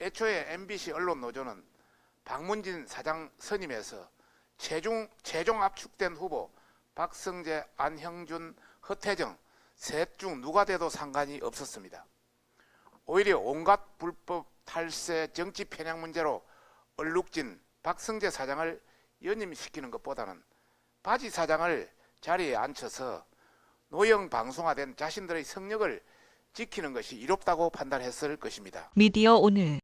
애초에 MBC 언론노조는 박문진 사장 선임에서 최종 압축된 후보 박성재, 안형준, 허태정 셋 중 누가 돼도 상관이 없었습니다. 오히려 온갖 불법 탈세 정치 편향 문제로 얼룩진 박성재 사장을 연임시키는 것보다는 바지 사장을 자리에 앉혀서 노영 방송화된 자신들의 성역을 지키는 것이 이롭다고 판단했을 것입니다. 미디어 오늘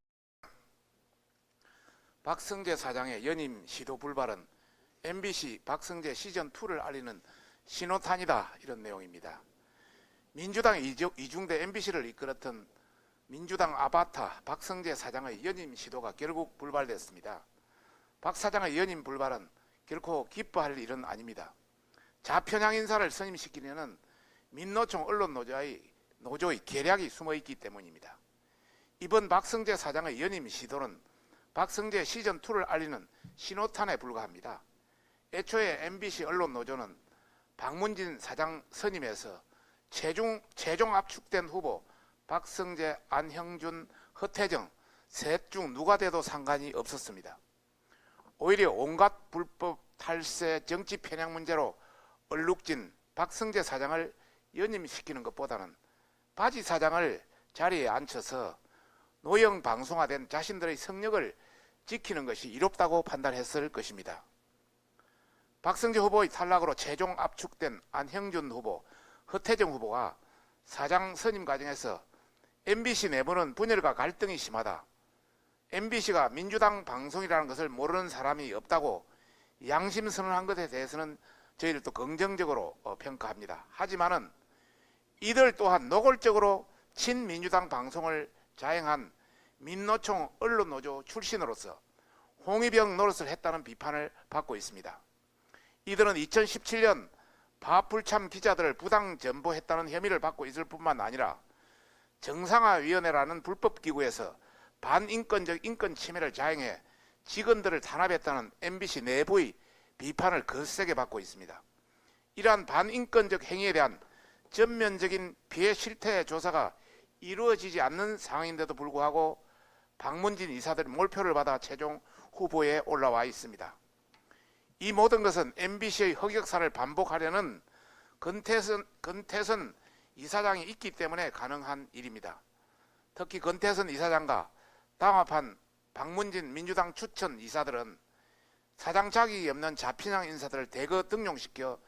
박성재 사장의 연임 시도 불발은 MBC 박성재 시즌2를 알리는 신호탄이다, 이런 내용입니다. 민주당 이중대 MBC를 이끌었던 민주당 아바타 박성재 사장의 연임 시도가 결국 불발됐습니다. 박 사장의 연임 불발은 결코 기뻐할 일은 아닙니다. 좌편향 인사를 선임시키려는 민노총 언론노조의 계략이 숨어있기 때문입니다. 이번 박성재 사장의 연임 시도는 박성재 시즌2를 알리는 신호탄에 불과합니다. 애초에 MBC 언론노조는 박문진 사장 선임에서 최종 압축된 후보 박성재, 안형준, 허태정 셋 중 누가 돼도 상관이 없었습니다. 오히려 온갖 불법 탈세 정치 편향 문제로 얼룩진 박성재 사장을 연임시키는 것보다는 바지 사장을 자리에 앉혀서 노영 방송화된 자신들의 성역을 지키는 것이 이롭다고 판단했을 것입니다. 박성재 후보의 탈락으로 최종 압축된 안형준 후보, 허태정 후보가 사장 선임 과정에서 MBC 내부는 분열과 갈등이 심하다, MBC가 민주당 방송이라는 것을 모르는 사람이 없다고 양심선언한 것에 대해서는 저희들도 긍정적으로 평가합니다. 하지만은 이들 또한 노골적으로 친민주당 방송을 자행한 민노총 언론노조 출신으로서 홍위병 노릇을 했다는 비판을 받고 있습니다. 이들은 2017년 파불참 기자들을 부당 전보했다는 혐의를 받고 있을 뿐만 아니라 정상화위원회라는 불법기구에서 반인권적 인권 침해를 자행해 직원들을 탄압했다는 MBC 내부의 비판을 거세게 받고 있습니다. 이러한 반인권적 행위에 대한 전면적인 피해 실태 조사가 이루어지지 않는 상황인데도 불구하고 박문진 이사들의 몰표를 받아 최종 후보에 올라와 있습니다. 이 모든 것은 MBC의 흑역사를 반복하려는 건태선 이사장이 있기 때문에 가능한 일입니다. 특히 건태선 이사장과 담합한 박문진 민주당 추천 이사들은 사장 자격이 없는 좌편향 인사들을 대거 등용시켜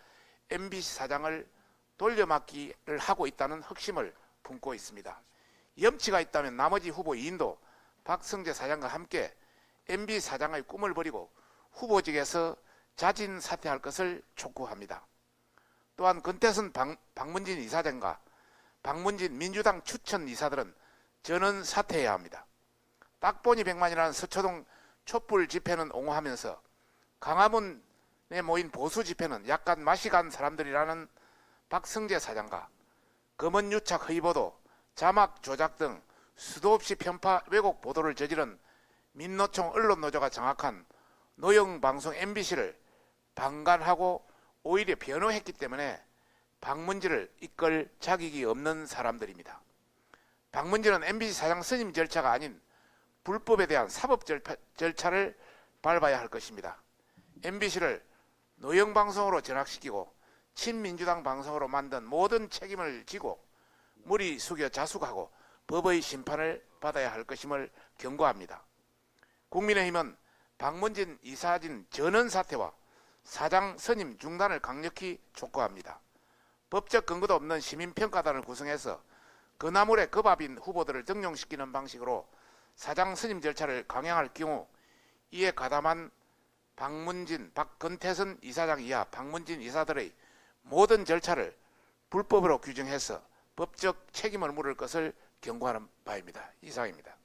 MBC 사장을 돌려막기를 하고 있다는 확신을 품고 있습니다. 염치가 있다면 나머지 후보 2인도 박성재 사장과 함께 MBC 사장의 꿈을 버리고 후보직에서 자진 사퇴할 것을 촉구합니다. 또한 건태선 박문진 이사장과 박문진 민주당 추천 이사들은 전원 사퇴해야 합니다. 딱보니 백만이라는 서초동 촛불 집회는 옹호하면서 강화문에 모인 보수 집회는 약간 맛이 간 사람들이라는 박성재 사장과 검언유착 허위보도, 자막 조작 등 수도 없이 편파 왜곡 보도를 저지른 민노총 언론노조가 장악한 노영방송 MBC를 방관하고 오히려 변호했기 때문에 박문진을 이끌 자격이 없는 사람들입니다. 박문진은 MBC 사장 선임 절차가 아닌 불법에 대한 사법 절차를 밟아야 할 것입니다. MBC를 노영방송으로 전락시키고 친민주당 방송으로 만든 모든 책임을 지고 무리 숙여 자숙하고 법의 심판을 받아야 할 것임을 경고합니다. 국민의힘은 박문진 이사진 전원 사퇴와 사장 선임 중단을 강력히 촉구합니다. 법적 근거도 없는 시민평가단을 구성해서 그나물의 겁압인 후보들을 등용시키는 방식으로 사장 선임 절차를 강행할 경우 이에 가담한 박문진, 박건태선 이사장 이하 박문진 이사들의 모든 절차를 불법으로 규정해서 법적 책임을 물을 것을 경고하는 바입니다. 이상입니다.